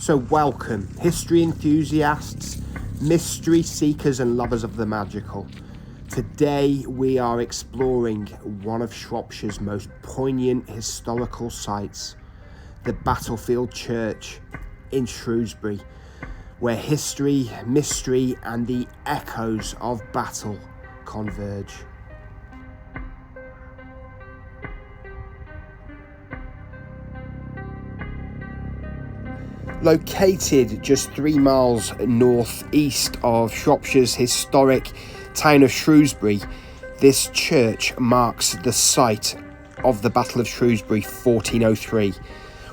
So welcome, history enthusiasts, mystery seekers and lovers of the magical. Today we are exploring one of Shropshire's most poignant historical sites, the Battlefield Church in Shrewsbury, where history, mystery and the echoes of battle converge. Located just 3 miles northeast of Shropshire's historic town of Shrewsbury, this church marks the site of the Battle of Shrewsbury 1403,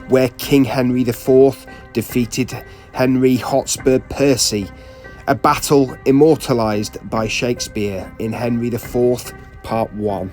where King Henry IV defeated Henry Hotspur Percy, a battle immortalised by Shakespeare in Henry IV Part 1.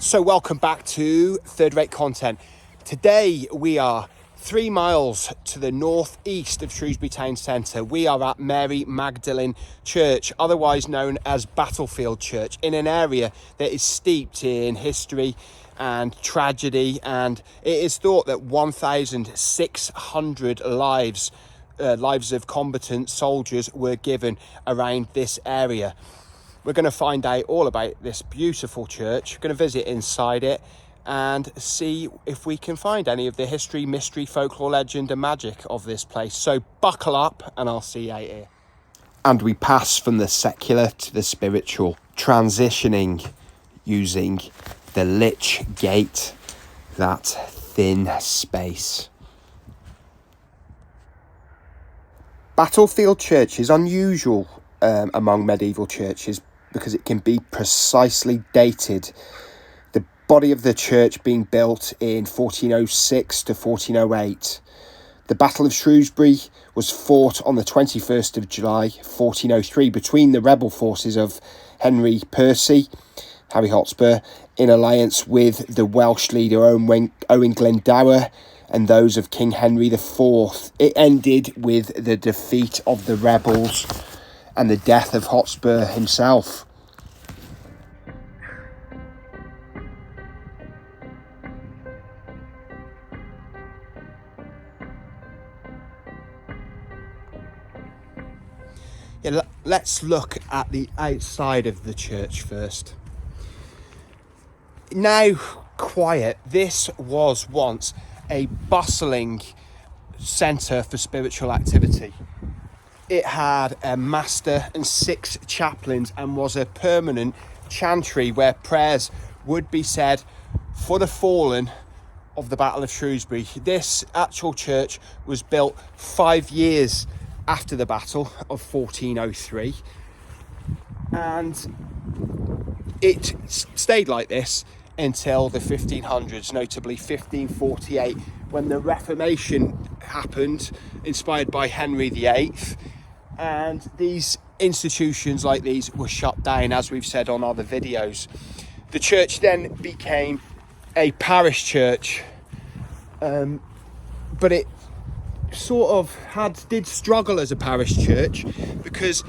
So welcome back to Third Rate Content. Today we are 3 miles to the northeast of Shrewsbury Town Centre. We are at Mary Magdalene Church, otherwise known as Battlefield Church, in an area that is steeped in history and tragedy, and it is thought that 1,600 lives of combatant soldiers were given around this area. We're going to find out all about this beautiful church. We're going to visit inside it and see if we can find any of the history, mystery, folklore, legend and magic of this place. So buckle up and I'll see you out here. And we pass from the secular to the spiritual, transitioning using the Lich Gate, that thin space. Battlefield Church is unusual among medieval churches because it can be precisely dated. The body of the church being built in 1406 to 1408. The Battle of Shrewsbury was fought on the 21st of July 1403 between the rebel forces of Henry Percy, Harry Hotspur, in alliance with the Welsh leader Owen Glendower and those of King Henry IV. It ended with the defeat of the rebels and the death of Hotspur himself. Yeah, let's look at the outside of the church first. Now quiet, this was once a bustling centre for spiritual activity. It had a master and 6 chaplains and was a permanent chantry where prayers would be said for the fallen of the Battle of Shrewsbury. This actual church was built 5 years after the Battle of 1403, and it stayed like this until the 1500s, notably 1548, when the Reformation happened, inspired by Henry VIII, and these institutions like these were shut down, as we've said on other videos. The church then became a parish church, but it sort of did struggle as a parish church because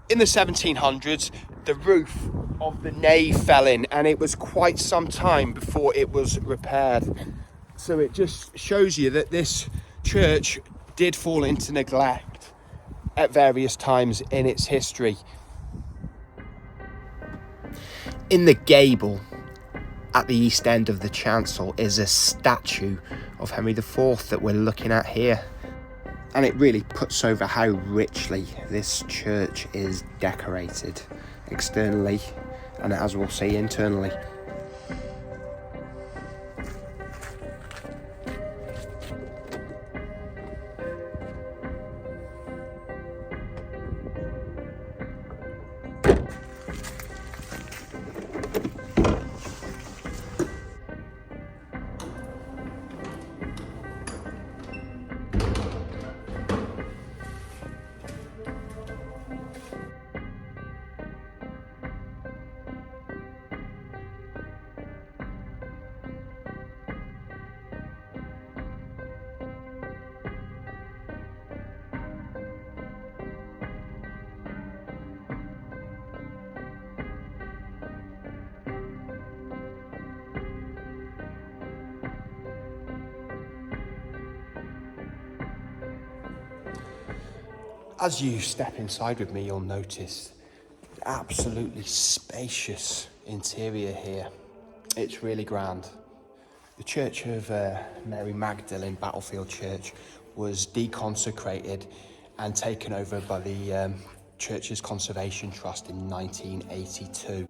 in the 1700s the roof of the nave fell in, and it was quite some time before it was repaired. So it just shows you that this church did fall into neglect at various times in its history. In the gable at the east end of the chancel is a statue of Henry IV that we're looking at here, and it really puts over how richly this church is decorated externally and, as we'll see, internally. As you step inside with me, you'll notice the absolutely spacious interior here. It's really grand. The Church of Mary Magdalene, Battlefield Church, was deconsecrated and taken over by the Church's Conservation Trust in 1982.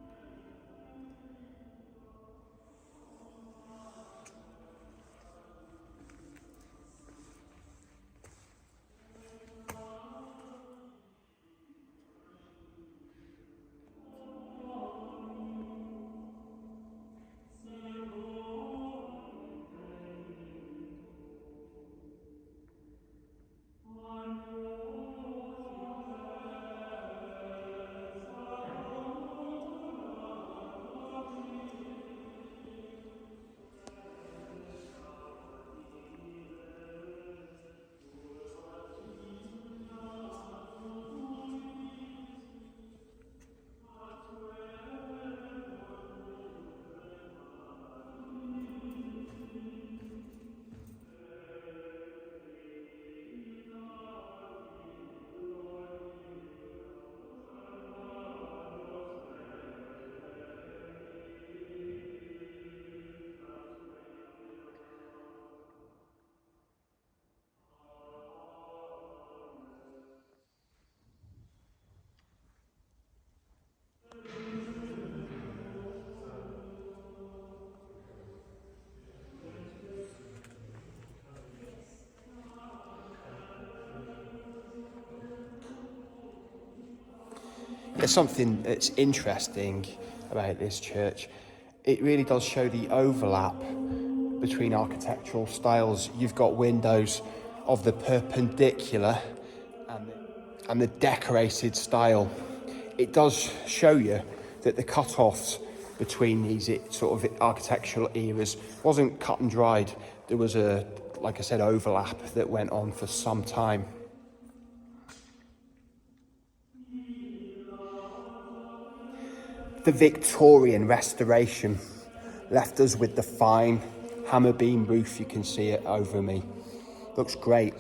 There's something that's interesting about this church. It really does show the overlap between architectural styles. You've got windows of the perpendicular and the decorated style. It does show you that the cut-offs between these sort of architectural eras wasn't cut and dried. There was a, like I said, overlap that went on for some time. The Victorian restoration left us with the fine hammer beam roof. You can see it over me. Looks great.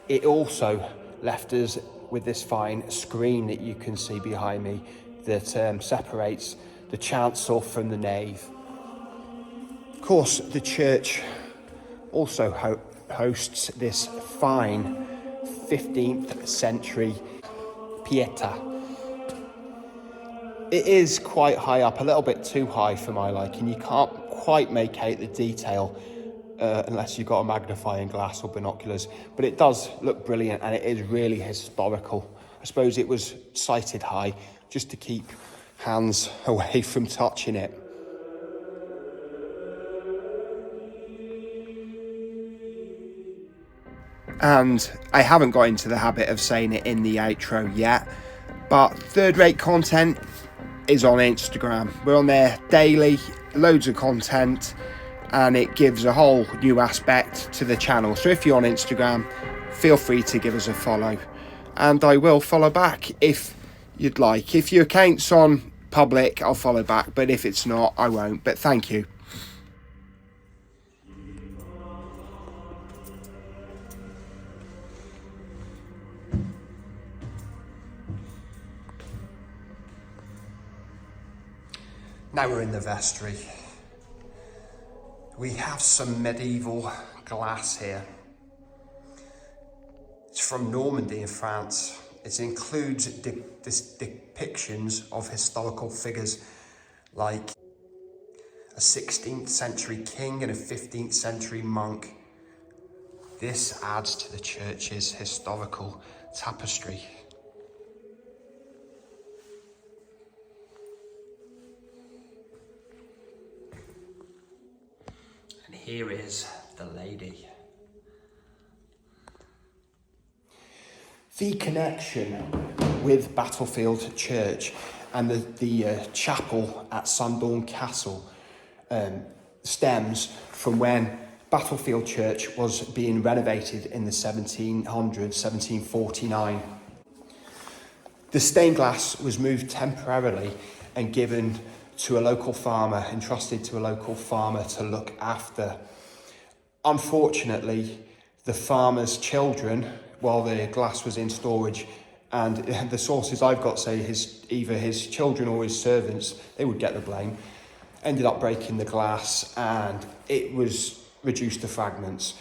It also left us with this fine screen that you can see behind me that separates the chancel from the nave. Of course, the church also hosts this fine 15th century Pieta. It is quite high up, a little bit too high for my liking. You can't quite make out the detail unless you've got a magnifying glass or binoculars, but it does look brilliant and it is really historical. I suppose it was sighted high just to keep hands away from touching it. And I haven't got into the habit of saying it in the outro yet, but third-rate content is on Instagram. We're on there daily, loads of content, and it gives a whole new aspect to the channel. So if you're on Instagram, feel free to give us a follow, and I will follow back if you'd like. If your account's on public, I'll follow back, but if it's not, I won't. But thank you. Now we're in the vestry. We have some medieval glass here. It's from Normandy in France. It includes depictions of historical figures like a 16th century king and a 15th century monk. This adds to the church's historical tapestry. Here is the lady. The connection with Battlefield Church and the chapel at Sundorne Castle stems from when Battlefield Church was being renovated in the 1700s, 1749. The stained glass was moved temporarily and given to a local farmer, entrusted to a local farmer to look after. Unfortunately, the farmer's children, while the glass was in storage, And the sources I've got say either his children or his servants, they would get the blame, ended up breaking the glass and it was reduced to fragments.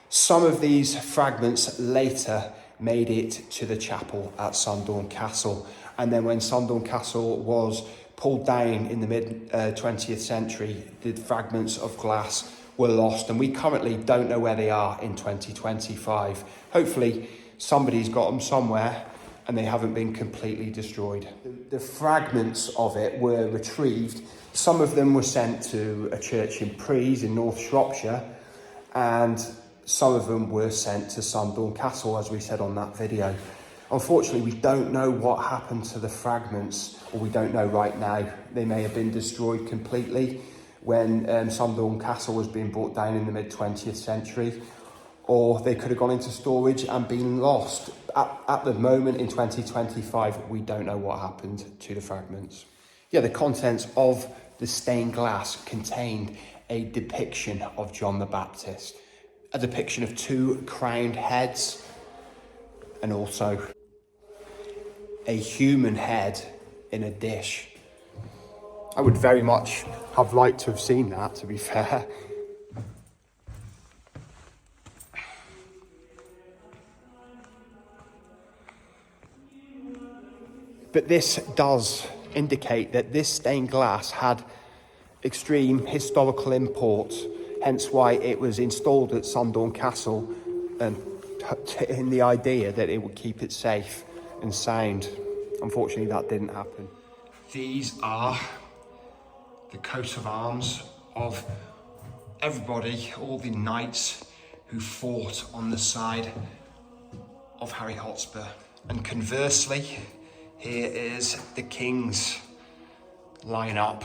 Some of these fragments later made it to the chapel at Sundorne Castle. And then when Sundorne Castle was pulled down in the mid-20th century, the fragments of glass were lost. And we currently don't know where they are in 2025. Hopefully somebody's got them somewhere and they haven't been completely destroyed. The fragments of it were retrieved. Some of them were sent to a church in Prees in North Shropshire, and some of them were sent to Sundorne Castle, as we said on that video. Unfortunately, we don't know what happened to the fragments, or we don't know right now. They may have been destroyed completely when Sundorne Castle was being brought down in the mid-20th century, or they could have gone into storage and been lost. At the moment in 2025, we don't know what happened to the fragments. Yeah, the contents of the stained glass contained a depiction of John the Baptist, a depiction of two crowned heads, and also a human head in a dish. I would very much have liked to have seen that, to be fair. But this does indicate that this stained glass had extreme historical import, hence why it was installed at Sundorne Castle, in the idea that it would keep it safe and sound. Unfortunately, that didn't happen. These are the coat of arms of everybody, all the knights who fought on the side of Harry Hotspur. And conversely, here is the king's line-up.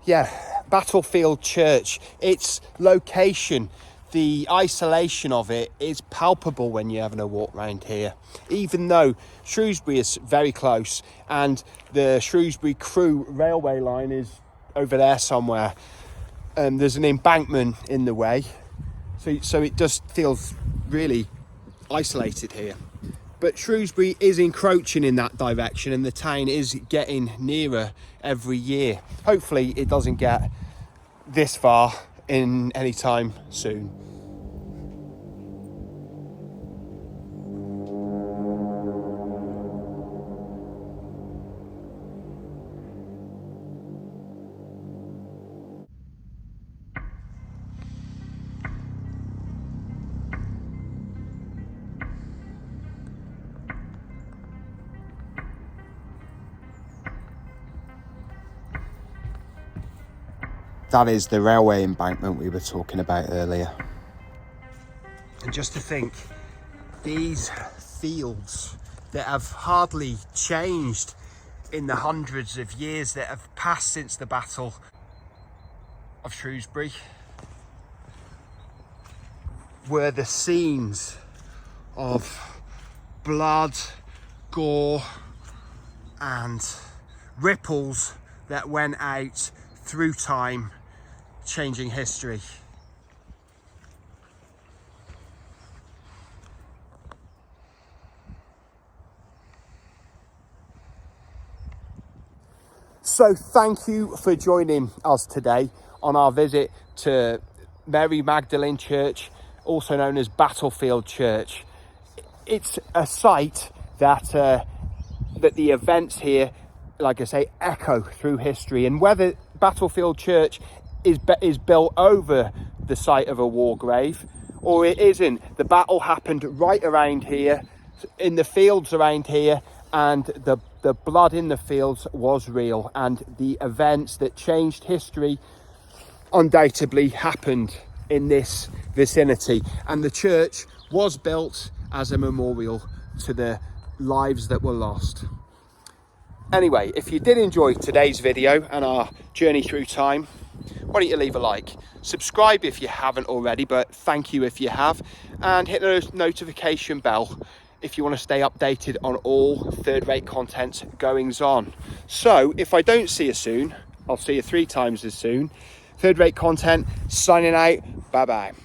Yeah, Battlefield Church, its location, the isolation of it is palpable when you're having a walk around here. Even though Shrewsbury is very close and the Shrewsbury Crewe railway line is over there somewhere, there's an embankment in the way, so it just feels really isolated here. But Shrewsbury is encroaching in that direction and the town is getting nearer every year. Hopefully it doesn't get this far in any time soon. That is the railway embankment we were talking about earlier. And just to think, these fields that have hardly changed in the hundreds of years that have passed since the Battle of Shrewsbury were the scenes of blood, gore, and ripples that went out through time, changing history. So thank you for joining us today on our visit to Mary Magdalene Church, also known as Battlefield Church. It's a site that the events here, like I say, echo through history, and whether Battlefield Church is built over the site of a war grave or it isn't. The battle happened right around here, in the fields around here, and the blood in the fields was real, and the events that changed history undoubtedly happened in this vicinity, and the church was built as a memorial to the lives that were lost. Anyway, if you did enjoy today's video and our journey through time, why don't you leave a like, subscribe if you haven't already, but thank you if you have, and hit the notification bell if you want to stay updated on all third-rate content goings on. So if I don't see you soon, I'll see you 3 times as soon. Third-rate content signing out. Bye bye.